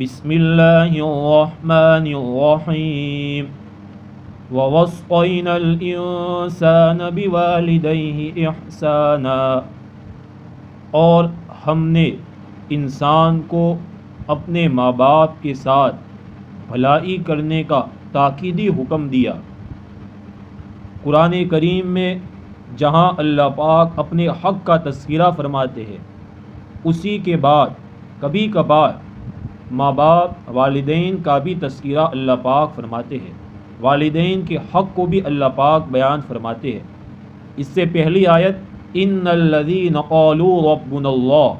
بسم اللہ الرحمن الرحیم ووصينا الإنسان بوالديه احسانا، اور ہم نے انسان کو اپنے ماں باپ کے ساتھ بھلائی کرنے کا تاکیدی حکم دیا۔ قرآن کریم میں جہاں اللہ پاک اپنے حق کا تذکرہ فرماتے ہیں، اسی کے بعد کبھی کبھار ماں باپ والدین کا بھی تذکرہ اللہ پاک فرماتے ہیں، والدین کے حق کو بھی اللہ پاک بیان فرماتے ہیں۔ اس سے پہلی آیت ان الذین قالوا ربنا اللہ،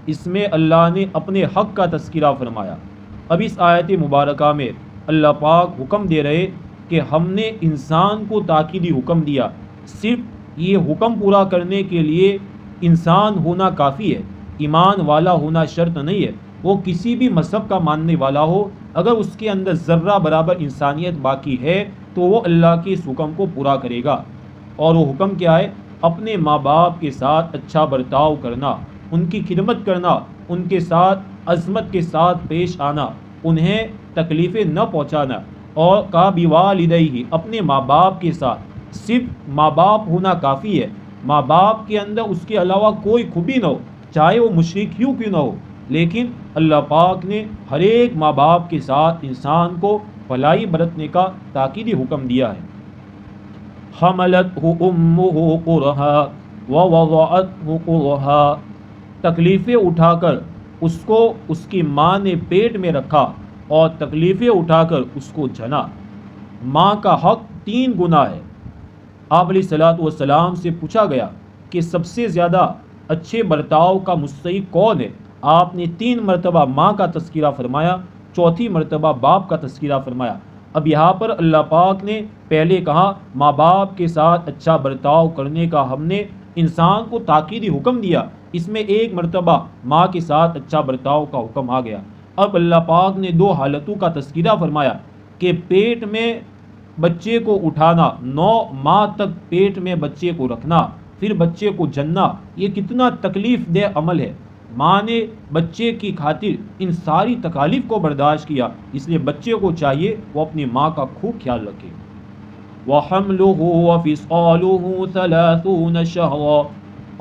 اس میں اللہ نے اپنے حق کا تذکرہ فرمایا۔ اب اس آیت مبارکہ میں اللہ پاک حکم دے رہے کہ ہم نے انسان کو تاکیدی حکم دیا۔ صرف یہ حکم پورا کرنے کے لیے انسان ہونا کافی ہے، ایمان والا ہونا شرط نہیں ہے۔ وہ کسی بھی مذہب کا ماننے والا ہو، اگر اس کے اندر ذرہ برابر انسانیت باقی ہے تو وہ اللہ کے اس حکم کو پورا کرے گا۔ اور وہ حکم کیا ہے؟ اپنے ماں باپ کے ساتھ اچھا برتاؤ کرنا، ان کی خدمت کرنا، ان کے ساتھ عظمت کے ساتھ پیش آنا، انہیں تکلیفیں نہ پہنچانا۔ اور کا بوالدیہ، اپنے ماں باپ کے ساتھ صرف ماں باپ ہونا کافی ہے۔ ماں باپ کے اندر اس کے علاوہ کوئی خوبی نہ ہو، چاہے وہ مشرک کیوں نہ ہو، لیکن اللہ پاک نے ہر ایک ماں باپ کے ساتھ انسان کو بھلائی برتنے کا تاکیدی حکم دیا ہے۔ حملتہ امہ کرہا ووضعتہ کرہا، تکلیفیں اٹھا کر اس کو اس کی ماں نے پیٹ میں رکھا اور تکلیفیں اٹھا کر اس کو جنا۔ ماں کا حق 3 گنا ہے۔ آپ علیہ الصلوۃ والسلام سے پوچھا گیا کہ سب سے زیادہ اچھے برتاؤ کا مستحق کون ہے؟ آپ نے 3 مرتبہ ماں کا تذکرہ فرمایا، 4تھی مرتبہ باپ کا تذکرہ فرمایا۔ اب یہاں پر اللہ پاک نے پہلے کہا ماں باپ کے ساتھ اچھا برتاؤ کرنے کا ہم نے انسان کو تاکیدی حکم دیا، اس میں 1 مرتبہ ماں کے ساتھ اچھا برتاؤ کا حکم آ گیا۔ اب اللہ پاک نے 2 حالتوں کا تذکرہ فرمایا کہ پیٹ میں بچے کو اٹھانا، 9 ماہ تک پیٹ میں بچے کو رکھنا، پھر بچے کو جننا، یہ کتنا تکلیف دہ عمل ہے۔ ماں نے بچے کی خاطر ان ساری تکالیف کو برداشت کیا، اس لیے بچے کو چاہیے وہ اپنی ماں کا خوب خیال رکھے۔ وَحَمْلُهُ وَفِصَالُهُ 30 شَهْرًا،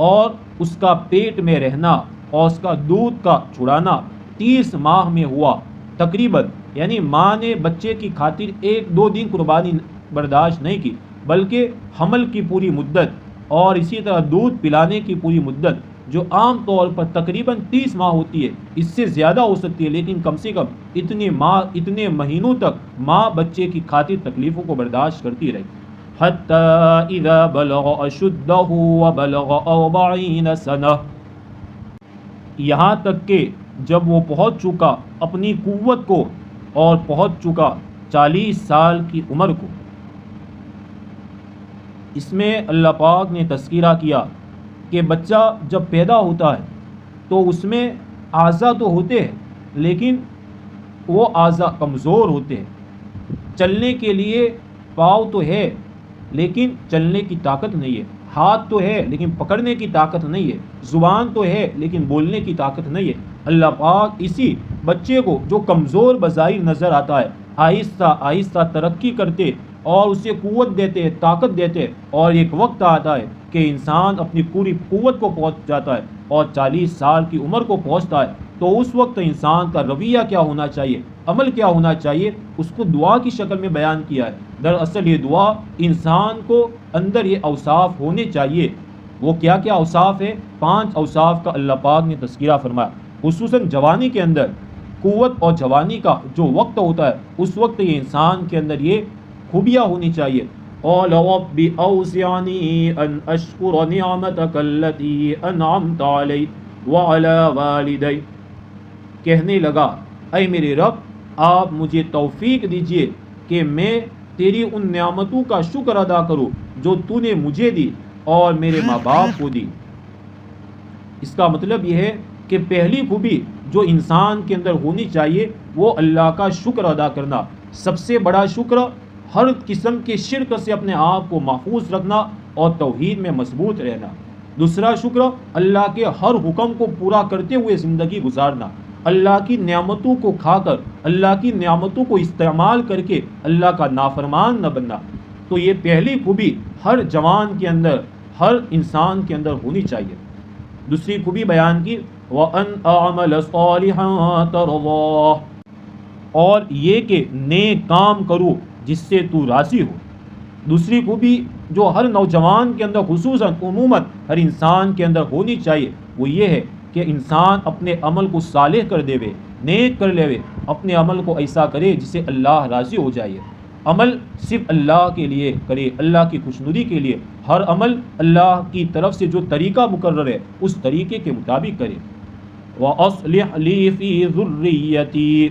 اور اس کا پیٹ میں رہنا اور اس کا دودھ کا چھڑانا 30 ماہ میں ہوا تقریباً، یعنی ماں نے بچے کی خاطر 1-2 دن قربانی برداشت نہیں کی، بلکہ حمل کی پوری مدت اور اسی طرح دودھ پلانے کی پوری مدت جو عام طور پر تقریباً 30 ماہ ہوتی ہے، اس سے زیادہ ہو سکتی ہے، لیکن کم سے کم اتنے مہینوں تک ماں بچے کی خاطر تکلیفوں کو برداشت کرتی رہی۔ حتی اذا بلغ اشدہ وبلغ 40 سنہ، یہاں تک کہ جب وہ پہنچ چکا اپنی قوت کو اور پہنچ چکا 40 سال کی عمر کو۔ اس میں اللہ پاک نے تذکرہ کیا کہ بچہ جب پیدا ہوتا ہے تو اس میں اعضاء تو ہوتے ہیں، لیکن وہ اعضاء کمزور ہوتے ہیں۔ چلنے کے لیے پاؤں تو ہے لیکن چلنے کی طاقت نہیں ہے، ہاتھ تو ہے لیکن پکڑنے کی طاقت نہیں ہے، زبان تو ہے لیکن بولنے کی طاقت نہیں ہے۔ اللہ پاک اسی بچے کو جو کمزور بظاہر نظر آتا ہے، آہستہ آہستہ ترقی کرتے اور اسے قوت دیتے، طاقت دیتے، اور ایک وقت آتا ہے کہ انسان اپنی پوری قوت کو پہنچ جاتا ہے اور 40 سال کی عمر کو پہنچتا ہے، تو اس وقت انسان کا رویہ کیا ہونا چاہیے، عمل کیا ہونا چاہیے، اس کو دعا کی شکل میں بیان کیا ہے۔ دراصل یہ دعا انسان کو اندر یہ اوصاف ہونے چاہیے۔ وہ کیا کیا اوصاف ہے؟ 5 اوصاف کا اللہ پاک نے تذکرہ فرمایا۔ خصوصاً جوانی کے اندر، قوت اور جوانی کا جو وقت ہوتا ہے، اس وقت یہ انسان کے اندر یہ خوبیاں ہونی چاہیے۔ قال رب اوزعنی ان اشکر نعمتک التی انعمت علی وعلی والدی، کہنے لگا اے میرے رب آپ مجھے توفیق دیجئے کہ میں تیری ان نعمتوں کا شکر ادا کروں جو تو نے مجھے دی اور میرے ماں باپ کو دی۔ اس کا مطلب یہ ہے کہ پہلی خوبی جو انسان کے اندر ہونی چاہیے وہ اللہ کا شکر ادا کرنا۔ سب سے بڑا شکر ہر قسم کے شرک سے اپنے آپ کو محفوظ رکھنا اور توحید میں مضبوط رہنا۔ دوسرا شکر اللہ کے ہر حکم کو پورا کرتے ہوئے زندگی گزارنا۔ اللہ کی نعمتوں کو کھا کر، اللہ کی نعمتوں کو استعمال کر کے اللہ کا نافرمان نہ بننا۔ تو یہ پہلی خوبی ہر جوان کے اندر، ہر انسان کے اندر ہونی چاہیے۔ دوسری خوبی بیان کی وَأَنْ أَعْمَلَ صَالِحًا تَرْضَاهُ، اور یہ کہ نیک کام کرو جس سے تو راضی ہو۔ دوسری خوبی جو ہر نوجوان کے اندر، خصوصاً عموماً ہر انسان کے اندر ہونی چاہیے، وہ یہ ہے کہ انسان اپنے عمل کو صالح کر دے، نیک کر لے، اپنے عمل کو ایسا کرے جس سے اللہ راضی ہو جائے۔ عمل صرف اللہ کے لیے کرے، اللہ کی خوشنودی کے لیے۔ ہر عمل اللہ کی طرف سے جو طریقہ مقرر ہے اس طریقے کے مطابق کرے۔ وَأَصْلِحْ لِي فِي ذُرِّيَّتِي،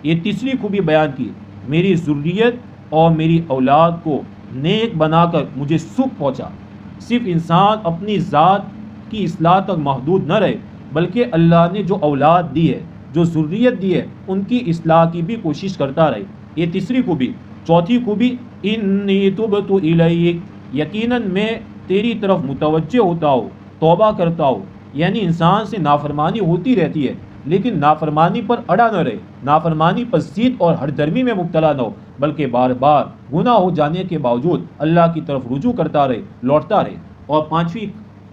یہ تیسری خوبی بیان کی، میری ذریت اور میری اولاد کو نیک بنا کر مجھے سکھ پہنچا۔ صرف انسان اپنی ذات کی اصلاح تک محدود نہ رہے، بلکہ اللہ نے جو اولاد دی ہے، جو ذریت دی ہے، ان کی اصلاح کی بھی کوشش کرتا رہے۔ یہ تیسری خوبی۔ چوتھی خوبی انی تبت الیک، یقیناً میں تیری طرف متوجہ ہوتا ہوں، توبہ کرتا ہوں۔ یعنی انسان سے نافرمانی ہوتی رہتی ہے، لیکن نافرمانی پر اڑا نہ رہے، نافرمانی پر ضد اور ہر درمی میں مبتلا نہ ہو، بلکہ بار بار گناہ ہو جانے کے باوجود اللہ کی طرف رجوع کرتا رہے، لوٹتا رہے۔ اور پانچویں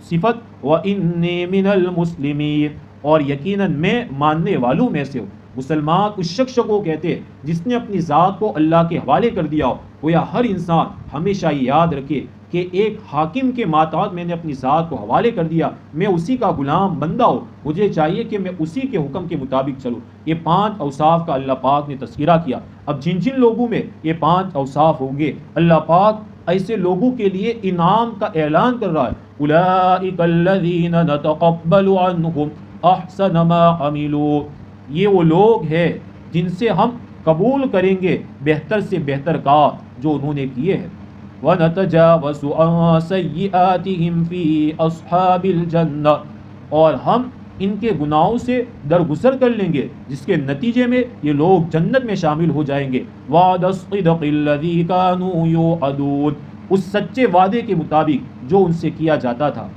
صفت وَإِنِّي مِنَ الْمُسْلِمِينَ، اور یقیناً میں ماننے والوں میں سے ہوں۔ مسلمان اس شخص کو کہتے ہیں جس نے اپنی ذات کو اللہ کے حوالے کر دیا ہو۔ گویا ہر انسان ہمیشہ یہ یاد رکھے کہ ایک حاکم کے ماتحت میں نے اپنی ذات کو حوالے کر دیا، میں اسی کا غلام بندہ ہوں، مجھے چاہیے کہ میں اسی کے حکم کے مطابق چلوں۔ یہ 5 اوصاف کا اللہ پاک نے تذکرہ کیا۔ اب جن جن لوگوں میں یہ 5 اوصاف ہوں گے، اللہ پاک ایسے لوگوں کے لیے انعام کا اعلان کر رہا ہے۔ اولئک الذین نتقبل عنہم احسن ما عملوا، یہ وہ لوگ ہیں جن سے ہم قبول کریں گے بہتر سے بہتر کام جو انہوں نے کیے ہیں۔ وَنَتَجَاوَزُ عَنْ سَيِّئَاتِهِمْ فِي أَصْحَابِ الْجَنَّةِ، اور ہم ان کے گناہوں سے درگزر کر لیں گے جس کے نتیجے میں یہ لوگ جنت میں شامل ہو جائیں گے۔ وَعْدَ الصِّدْقِ الَّذِي كَانُوا يُوعَدُونَ، اس سچے وعدے کے مطابق جو ان سے کیا جاتا تھا۔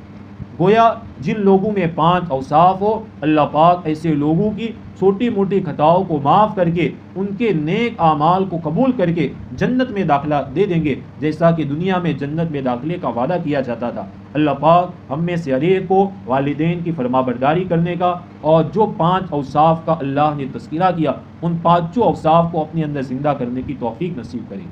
گویا جن لوگوں میں 5 اوصاف ہو، اللہ پاک ایسے لوگوں کی چھوٹی موٹی خطاؤں کو معاف کر کے ان کے نیک اعمال کو قبول کر کے جنت میں داخلہ دے دیں گے، جیسا کہ دنیا میں جنت میں داخلے کا وعدہ کیا جاتا تھا۔ اللہ پاک ہم میں سے ہر ایک کو والدین کی فرمانبرداری کرنے کا اور جو 5 اوصاف کا اللہ نے تذکرہ کیا، ان 5 اوصاف کو اپنے اندر زندہ کرنے کی توفیق نصیب کرے۔